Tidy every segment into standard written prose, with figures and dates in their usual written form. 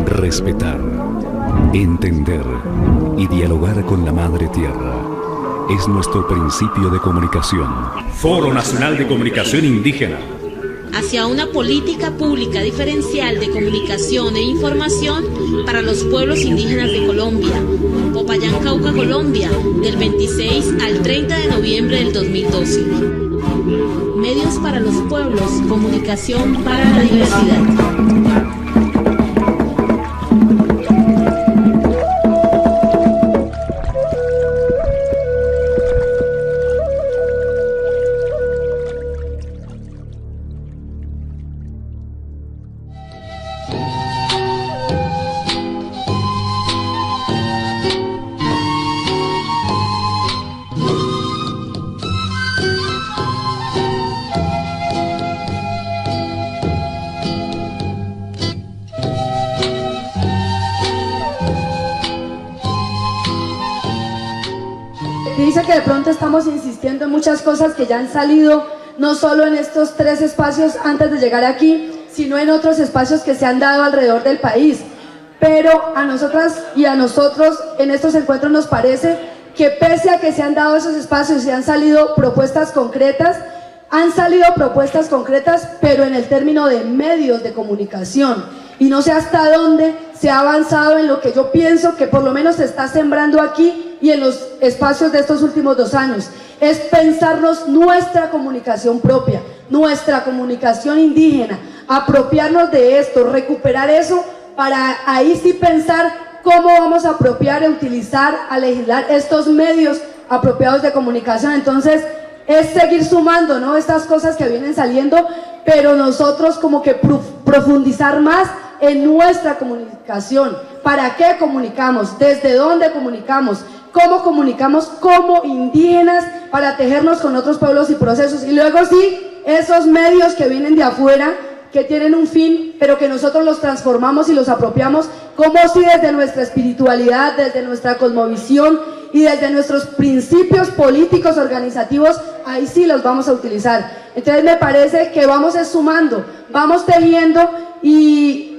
Respetar, entender y dialogar con la Madre Tierra es nuestro principio de comunicación. Foro Nacional de Comunicación Indígena. Hacia una política pública diferencial de comunicación e información para los pueblos indígenas de Colombia. Popayán, Cauca, Colombia, del 26 al 30 de noviembre del 2012. Medios para los pueblos, comunicación para la diversidad. Dice que de pronto estamos insistiendo en muchas cosas que ya han salido, no solo en estos 3 espacios antes de llegar aquí, sino en otros espacios que se han dado alrededor del país. Pero a nosotras y a nosotros en estos encuentros nos parece que pese a que se han dado esos espacios y han salido propuestas concretas, pero en el término de medios de comunicación. Y no sé hasta dónde se ha avanzado en lo que yo pienso que por lo menos se está sembrando aquí y en los espacios de estos últimos 2 años. Es pensarnos nuestra comunicación propia, nuestra comunicación indígena, apropiarnos de esto, recuperar eso para ahí sí pensar cómo vamos a apropiar, a utilizar, a legislar estos medios apropiados de comunicación. Entonces, es seguir sumando, ¿no?, estas cosas que vienen saliendo, pero nosotros como que profundizar más en nuestra comunicación. ¿Para qué comunicamos? ¿Desde dónde comunicamos? ¿Cómo comunicamos como indígenas para tejernos con otros pueblos y procesos? Y luego sí, esos medios que vienen de afuera, que tienen un fin, pero que nosotros los transformamos y los apropiamos, como si desde nuestra espiritualidad, desde nuestra cosmovisión y desde nuestros principios políticos organizativos, ahí sí los vamos a utilizar. Entonces me parece que vamos sumando, vamos tejiendo y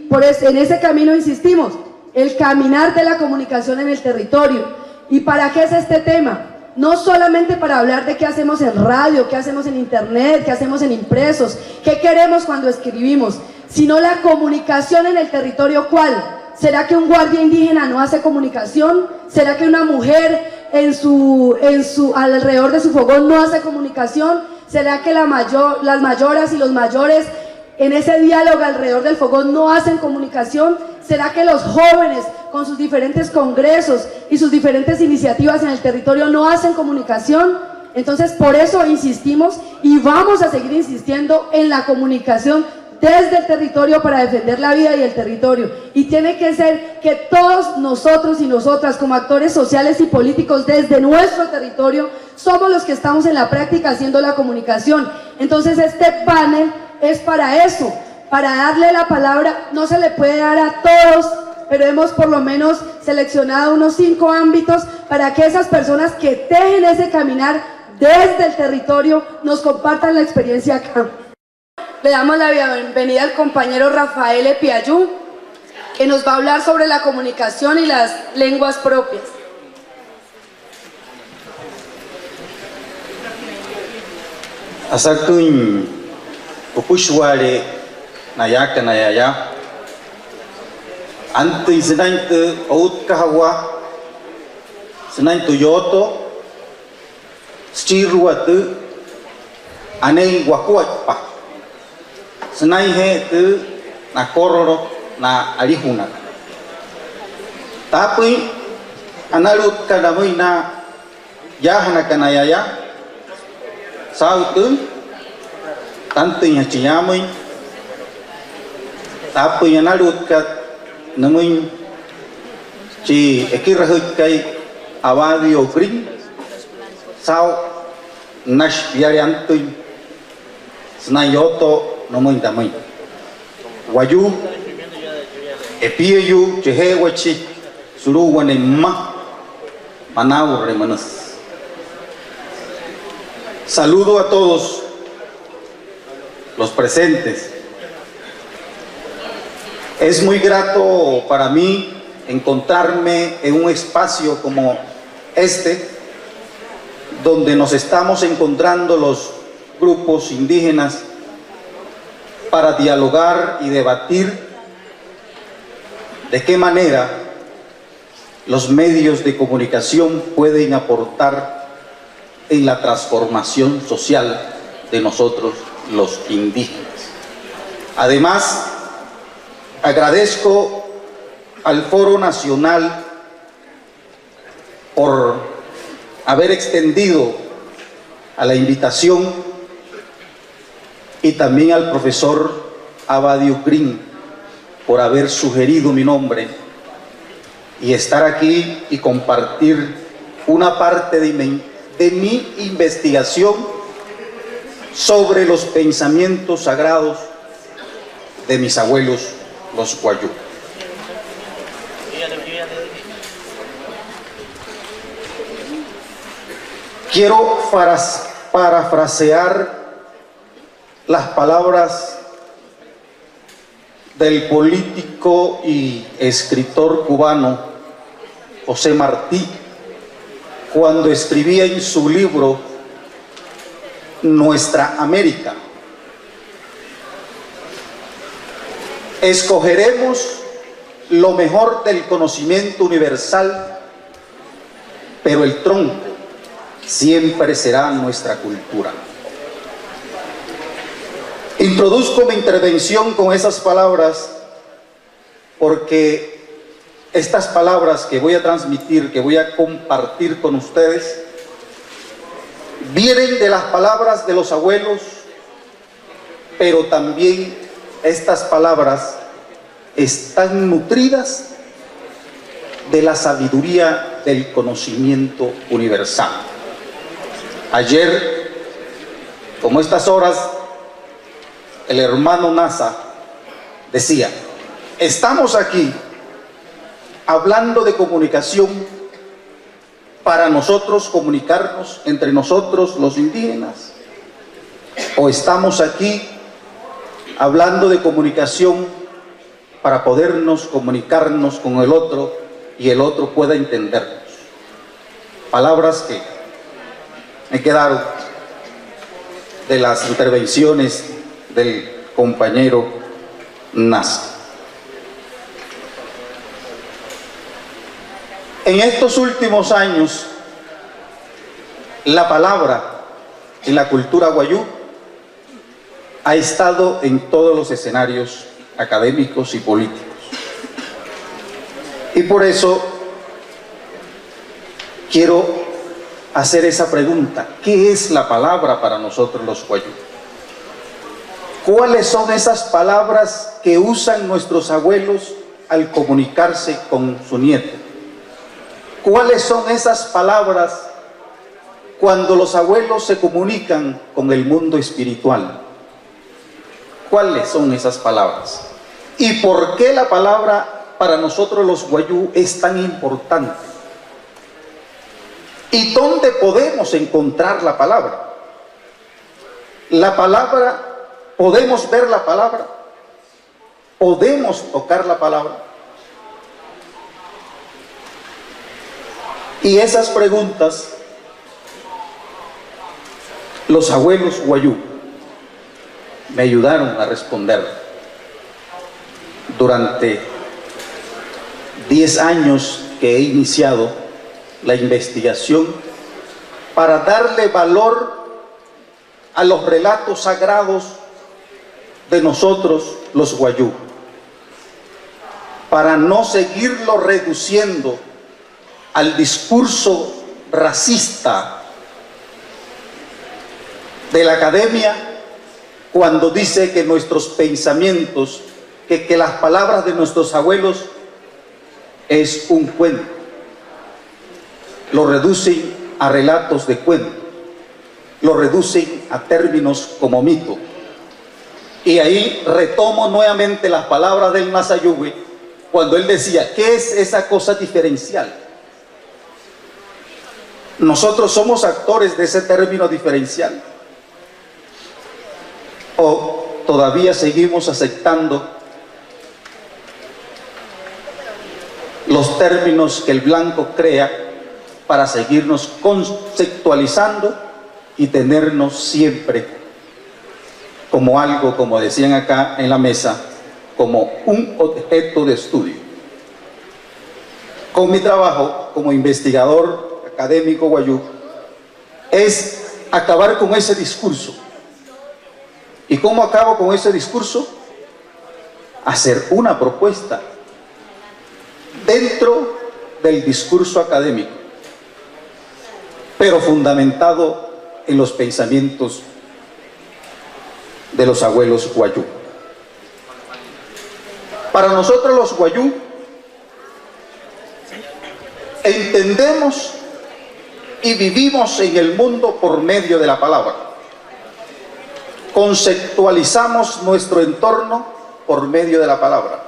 en ese camino insistimos, el caminar de la comunicación en el territorio. ¿Y para qué es este tema? No solamente para hablar de qué hacemos en radio, qué hacemos en internet, qué hacemos en impresos, qué queremos cuando escribimos, sino la comunicación en el territorio. ¿Cuál? ¿Será que un guardia indígena no hace comunicación? ¿Será que una mujer alrededor de su fogón no hace comunicación? ¿Será que las mayoras y los mayores en ese diálogo alrededor del fogón no hacen comunicación? ¿Será que los jóvenes con sus diferentes congresos y sus diferentes iniciativas en el territorio no hacen comunicación? Entonces por eso insistimos y vamos a seguir insistiendo en la comunicación desde el territorio para defender la vida y el territorio. Y tiene que ser que todos nosotros y nosotras como actores sociales y políticos desde nuestro territorio somos los que estamos en la práctica haciendo la comunicación. Entonces este panel es para eso, para darle la palabra. No se le puede dar a todos, pero hemos por lo menos seleccionado unos 5 ámbitos para que esas personas que tejen ese caminar desde el territorio nos compartan la experiencia acá. Le damos la bienvenida al compañero Rafael Epiayú, que nos va a hablar sobre la comunicación y las lenguas propias. Asakun Pupushwale Nayaka Nayaya Anti Zinante Out Kahawa Zinanto Yoto Stiruatu Ane Wakuatpa Senai he tu na kororo na alihuna. Tapi analut kadamui na yahana kanayaya sautu tantunya ciyamui. Tapi analut kat namun ci ekirahut kai awali okring sau nash biariantui senayoto namun damai waju epiyu chehe wachi suru wane ma Manau Remanas. Saludo a todos los presentes. Es muy grato para mí encontrarme en un espacio como este, donde nos estamos encontrando los grupos indígenas para dialogar y debatir de qué manera los medios de comunicación pueden aportar en la transformación social de nosotros los indígenas. Además, agradezco al Foro Nacional por haber extendido a la invitación y también al profesor Abadio Green por haber sugerido mi nombre y estar aquí y compartir una parte de mi investigación sobre los pensamientos sagrados de mis abuelos, los Wayuu. Quiero parafrasear las palabras del político y escritor cubano José Martí cuando escribía en su libro Nuestra América. Escogeremos lo mejor del conocimiento universal, pero el tronco siempre será nuestra cultura. Introduzco mi intervención con esas palabras porque estas palabras que voy a transmitir, que voy a compartir con ustedes, vienen de las palabras de los abuelos, pero también estas palabras están nutridas de la sabiduría del conocimiento universal. Ayer, como estas horas, el hermano Nasa decía, estamos aquí hablando de comunicación para nosotros comunicarnos entre nosotros los indígenas, o estamos aquí hablando de comunicación para podernos comunicarnos con el otro y el otro pueda entendernos. Palabras que me quedaron de las intervenciones del compañero Nasa. En estos últimos años, la palabra en la cultura wayuu ha estado en todos los escenarios académicos y políticos. Y por eso quiero hacer esa pregunta: ¿qué es la palabra para nosotros los wayuu? ¿Cuáles son esas palabras que usan nuestros abuelos al comunicarse con su nieto? ¿Cuáles son esas palabras cuando los abuelos se comunican con el mundo espiritual? ¿Cuáles son esas palabras? ¿Y por qué la palabra para nosotros los wayuu es tan importante? ¿Y dónde podemos encontrar la palabra? La palabra, ¿podemos ver la palabra? ¿Podemos tocar la palabra? Y esas preguntas, los abuelos wayuu me ayudaron a responder. Durante 10 años que he iniciado la investigación para darle valor a los relatos sagrados de nosotros los wayuu, para no seguirlo reduciendo al discurso racista de la academia cuando dice que nuestros pensamientos, que las palabras de nuestros abuelos es un cuento. Lo reducen a relatos de cuento, lo reducen a términos como mito. Y ahí retomo nuevamente las palabras del Nasayugui cuando él decía, ¿qué es esa cosa diferencial? ¿Nosotros somos actores de ese término diferencial? ¿O todavía seguimos aceptando los términos que el blanco crea para seguirnos conceptualizando y tenernos siempre como algo, como decían acá en la mesa, como un objeto de estudio? Con mi trabajo como investigador académico guayú es acabar con ese discurso. ¿Y cómo acabo con ese discurso? Hacer una propuesta dentro del discurso académico, pero fundamentado en los pensamientos de los abuelos guayú. Para nosotros los guayú entendemos y vivimos en el mundo por medio de la palabra. Conceptualizamos nuestro entorno por medio de la palabra.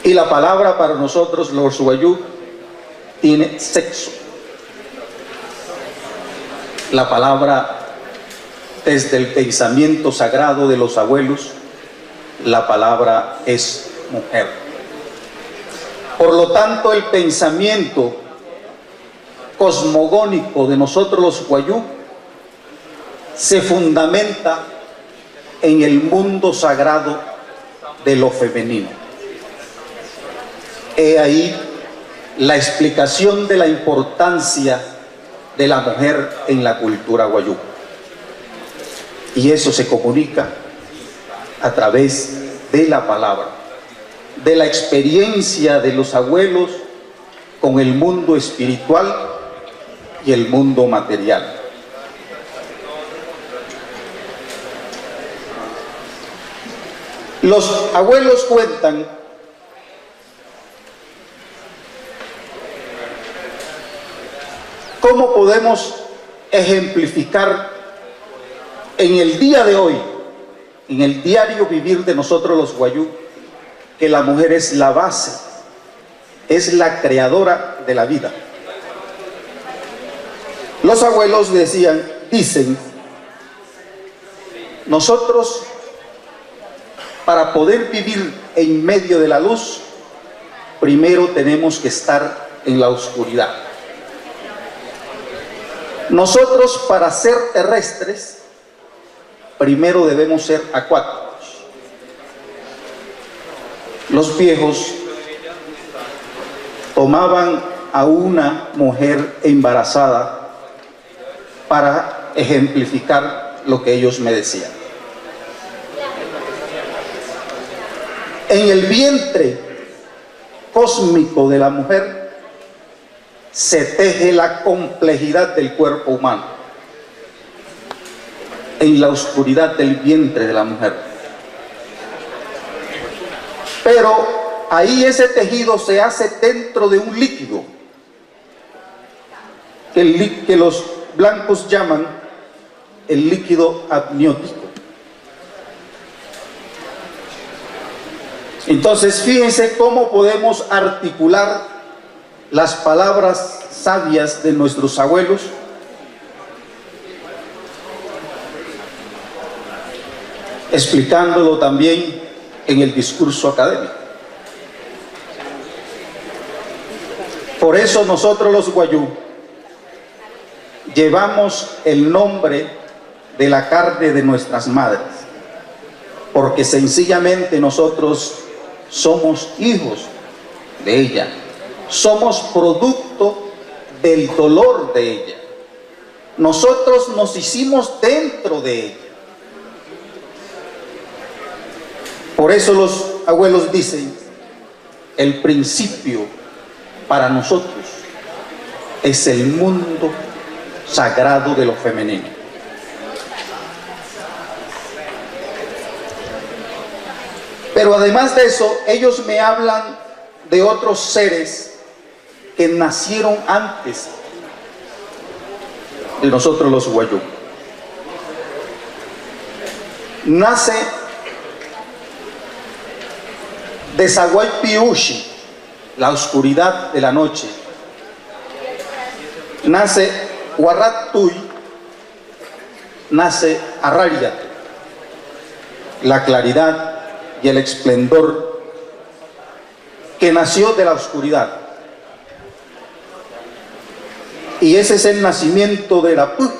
Y la palabra para nosotros los guayú tiene sexo. La palabra, desde el pensamiento sagrado de los abuelos, la palabra es mujer. Por lo tanto, el pensamiento cosmogónico de nosotros los guayú se fundamenta en el mundo sagrado de lo femenino. He ahí la explicación de la importancia de la mujer en la cultura guayú. Y eso se comunica a través de la palabra, de la experiencia de los abuelos con el mundo espiritual y el mundo material. Los abuelos cuentan cómo podemos ejemplificar en el día de hoy, en el diario vivir de nosotros los guayú, que la mujer es la base, es la creadora de la vida. Los abuelos dicen, nosotros para poder vivir en medio de la luz, primero tenemos que estar en la oscuridad. Nosotros para ser terrestres, primero debemos ser acuáticos. Los viejos tomaban a una mujer embarazada para ejemplificar lo que ellos me decían. En el vientre cósmico de la mujer se teje la complejidad del cuerpo humano, en la oscuridad del vientre de la mujer. Pero ahí ese tejido se hace dentro de un líquido que los blancos llaman el líquido amniótico. Entonces fíjense cómo podemos articular las palabras sabias de nuestros abuelos explicándolo también en el discurso académico. Por eso nosotros los guayú llevamos el nombre de la carne de nuestras madres, porque sencillamente nosotros somos hijos de ella, somos producto del dolor de ella. Nosotros nos hicimos dentro de ella. Por eso los abuelos dicen, el principio para nosotros es el mundo sagrado de lo femenino. Pero además de eso, ellos me hablan de otros seres que nacieron antes de nosotros los guayú. Nace de Zaguay Piushi, la oscuridad de la noche, nace Huarratuy, nace Arrayat, la claridad y el esplendor que nació de la oscuridad. Y ese es el nacimiento de la Put,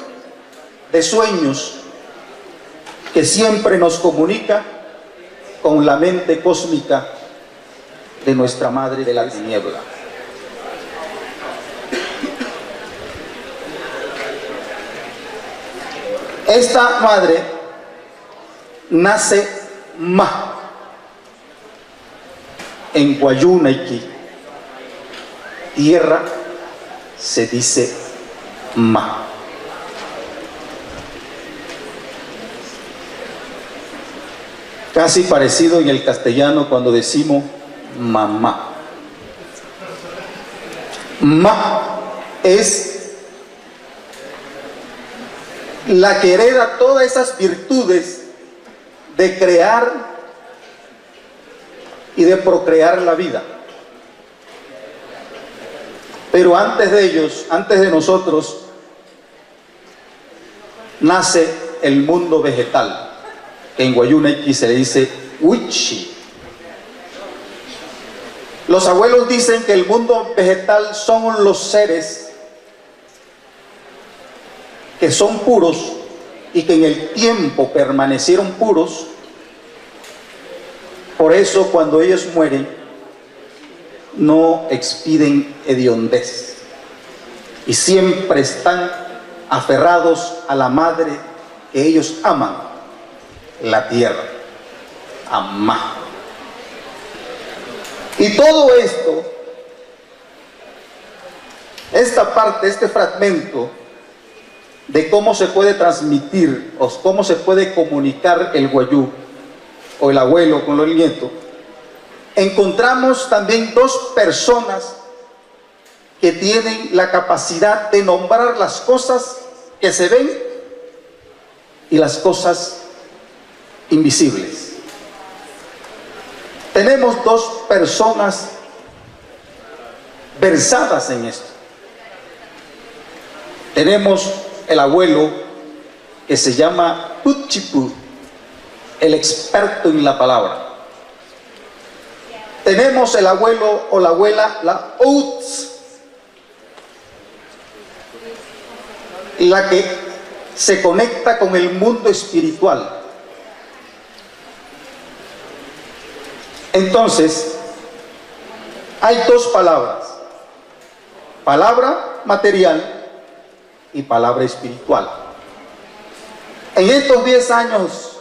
de sueños, que siempre nos comunica con la mente cósmica de nuestra madre de la tiniebla. Esta madre nace Ma en Guayunaiki, tierra se dice Ma. Casi parecido en el castellano cuando decimos mamá. Ma es la que hereda todas esas virtudes de crear y de procrear la vida. Pero antes de ellos, antes de nosotros, nace el mundo vegetal, que en Guayunaiki se le dice Huichi. Los abuelos dicen que el mundo vegetal son los seres que son puros y que en el tiempo permanecieron puros. Por eso cuando ellos mueren no expiden hediondez y siempre están aferrados a la madre que ellos aman, la tierra, Amá. Y todo esto, esta parte, este fragmento de cómo se puede transmitir o cómo se puede comunicar el guayú o el abuelo con el nieto, encontramos también dos personas que tienen la capacidad de nombrar las cosas que se ven y las cosas invisibles. Tenemos dos personas versadas en esto. Tenemos el abuelo que se llama Puchipu, el experto en la palabra. Tenemos el abuelo o la abuela, la Outs, la que se conecta con el mundo espiritual. Entonces, hay dos palabras: palabra material y palabra espiritual. En estos 10 años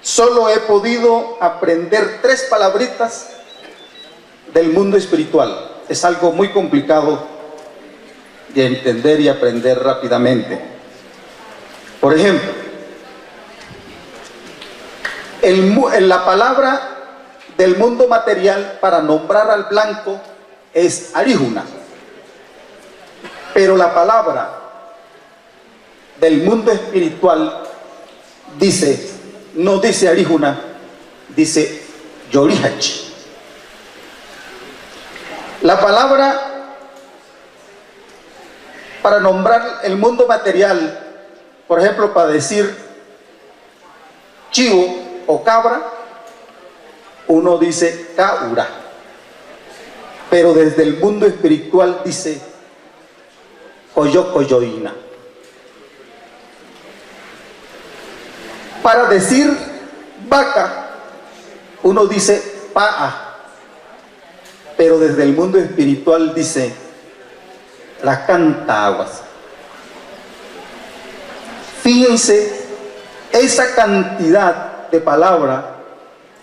solo he podido aprender 3 palabritas del mundo espiritual. Es algo muy complicado de entender y aprender rápidamente. Por ejemplo, la palabra del mundo material para nombrar al blanco es aríjuna, pero la palabra del mundo espiritual dice, no dice aríjuna, dice yorihachi. La palabra para nombrar el mundo material, por ejemplo, para decir chivo o cabra, uno dice kaura, pero desde el mundo espiritual dice koyokoyoina. Para decir vaca, uno dice pa'a, pero desde el mundo espiritual dice la canta aguas. Fíjense esa cantidad de palabras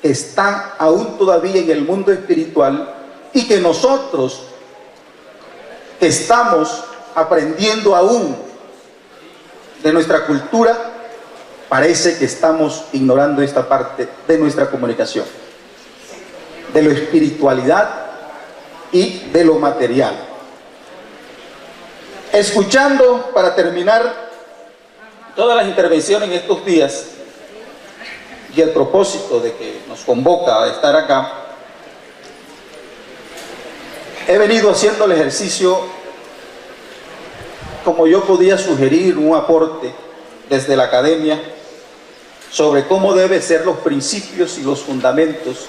que está aún todavía en el mundo espiritual y que nosotros estamos aprendiendo aún de nuestra cultura. Parece que estamos ignorando esta parte de nuestra comunicación, de la espiritualidad y de lo material. Escuchando, para terminar, todas las intervenciones en estos días y el propósito de que nos convoca a estar acá, he venido haciendo el ejercicio como yo podía sugerir un aporte desde la academia sobre cómo deben ser los principios y los fundamentos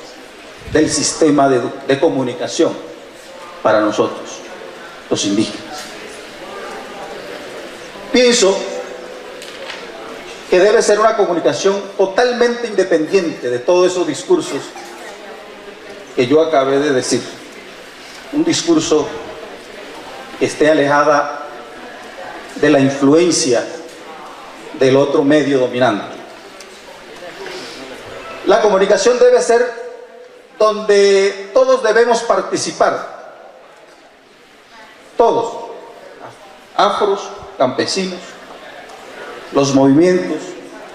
del sistema de comunicación para nosotros, los indígenas. Pienso que debe ser una comunicación totalmente independiente de todos esos discursos que yo acabé de decir. Un discurso que esté alejada de la influencia del otro medio dominante. La comunicación debe ser donde todos debemos participar, todos, afros, campesinos, los movimientos,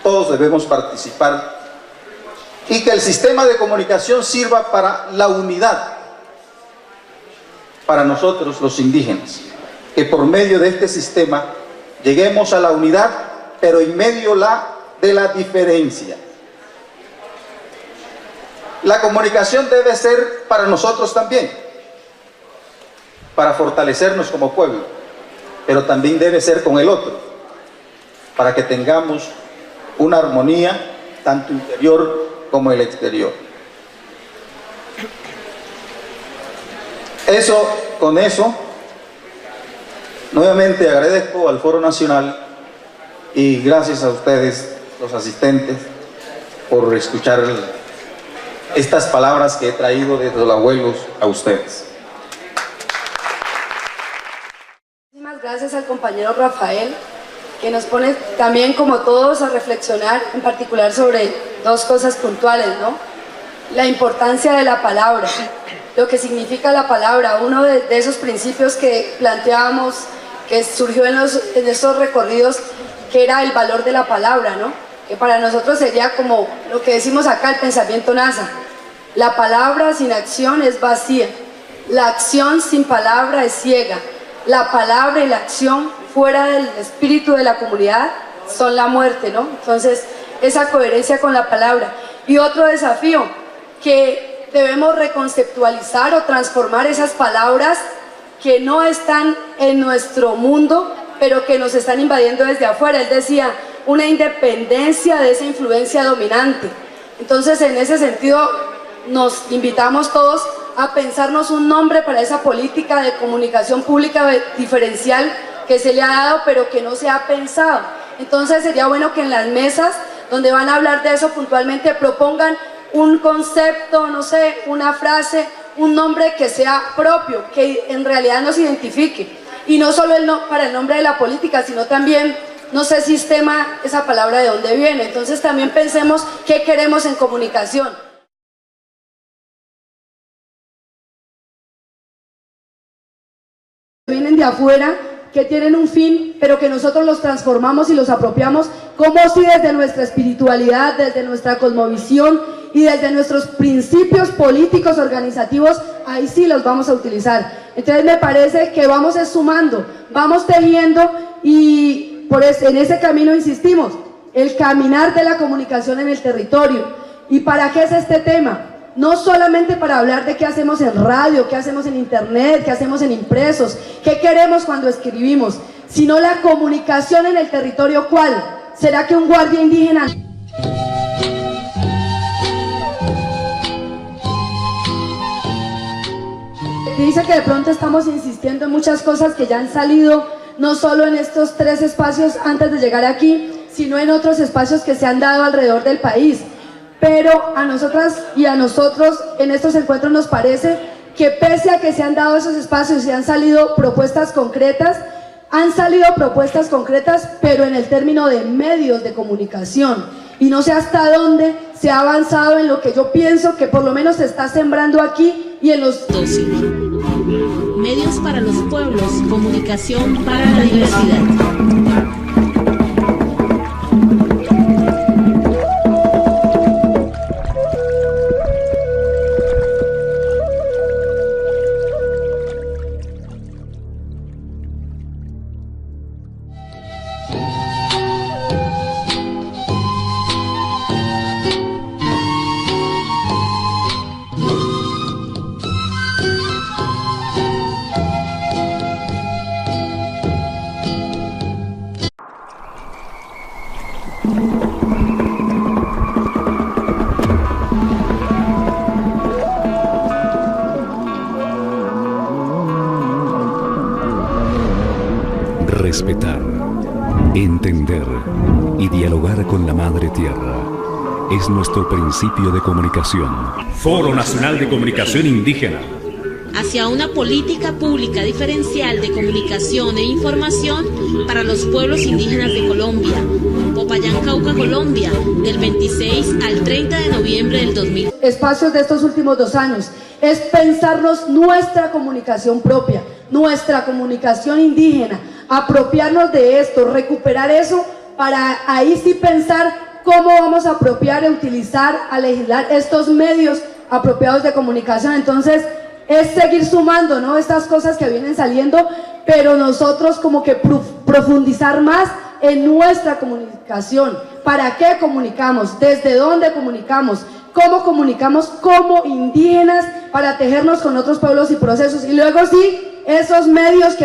todos debemos participar, y que el sistema de comunicación sirva para la unidad, para nosotros los indígenas, que por medio de este sistema lleguemos a la unidad, pero en medio de la diferencia. La comunicación debe ser para nosotros también, para fortalecernos como pueblo, pero también debe ser con el otro, para que tengamos una armonía tanto interior como el exterior. Con eso, nuevamente agradezco al Foro Nacional y gracias a ustedes, los asistentes, por escuchar estas palabras que he traído desde los abuelos a ustedes. Muchísimas gracias al compañero Rafael, que nos pone también, como todos, a reflexionar en particular sobre dos cosas puntuales, ¿no? La importancia de la palabra, lo que significa la palabra, uno de esos principios que planteábamos, que surgió en esos recorridos, que era el valor de la palabra, ¿no? Que para nosotros sería como lo que decimos acá, el pensamiento NASA. La palabra sin acción es vacía, la acción sin palabra es ciega, la palabra y la acción fuera del espíritu de la comunidad son la muerte, ¿no? Entonces, esa coherencia con la palabra. Y otro desafío, que debemos reconceptualizar o transformar esas palabras que no están en nuestro mundo, pero que nos están invadiendo desde afuera. Él decía, una independencia de esa influencia dominante. Entonces, en ese sentido, nos invitamos todos a pensarnos un nombre para esa política de comunicación pública diferencial que se le ha dado, pero que no se ha pensado. Entonces, sería bueno que en las mesas, donde van a hablar de eso puntualmente, propongan un concepto, no sé, una frase, un nombre que sea propio, que en realidad nos identifique. Y no solo para el nombre de la política, sino también, no sé, sistema, esa palabra de dónde viene. Entonces también pensemos qué queremos en comunicación. Vienen de afuera, que tienen un fin, pero que nosotros los transformamos y los apropiamos, como si desde nuestra espiritualidad, desde nuestra cosmovisión y desde nuestros principios políticos organizativos, ahí sí los vamos a utilizar. Entonces me parece que vamos sumando, vamos tejiendo, y en ese camino insistimos, el caminar de la comunicación en el territorio. ¿Y para qué es este tema? No solamente para hablar de qué hacemos en radio, qué hacemos en internet, qué hacemos en impresos, qué queremos cuando escribimos, sino la comunicación en el territorio. ¿Cuál? ¿Será que un guardia indígena dice que de pronto estamos insistiendo en muchas cosas que ya han salido, no solo en estos 3 espacios antes de llegar aquí, sino en otros espacios que se han dado alrededor del país? Pero a nosotras y a nosotros en estos encuentros nos parece que pese a que se han dado esos espacios y han salido propuestas concretas, pero en el término de medios de comunicación. Y no sé hasta dónde se ha avanzado en lo que yo pienso que por lo menos se está sembrando aquí y en los... Medios para los pueblos, comunicación para la diversidad. Respetar, entender y dialogar con la Madre Tierra es nuestro principio de comunicación. Foro Nacional de Comunicación Indígena. Hacia una política pública diferencial de comunicación e información para los pueblos indígenas de Colombia. Popayán, Cauca, Colombia, del 26 al 30 de noviembre del 2000. Espacios de estos últimos 2 años es pensarnos nuestra comunicación propia, nuestra comunicación indígena, apropiarnos de esto, recuperar eso para ahí sí pensar cómo vamos a apropiar y utilizar, a legislar estos medios apropiados de comunicación. Entonces, es seguir sumando, ¿no?, estas cosas que vienen saliendo, pero nosotros como que profundizar más en nuestra comunicación. ¿Para qué comunicamos? ¿Desde dónde comunicamos? ¿Cómo comunicamos como indígenas para tejernos con otros pueblos y procesos? Y luego sí, esos medios que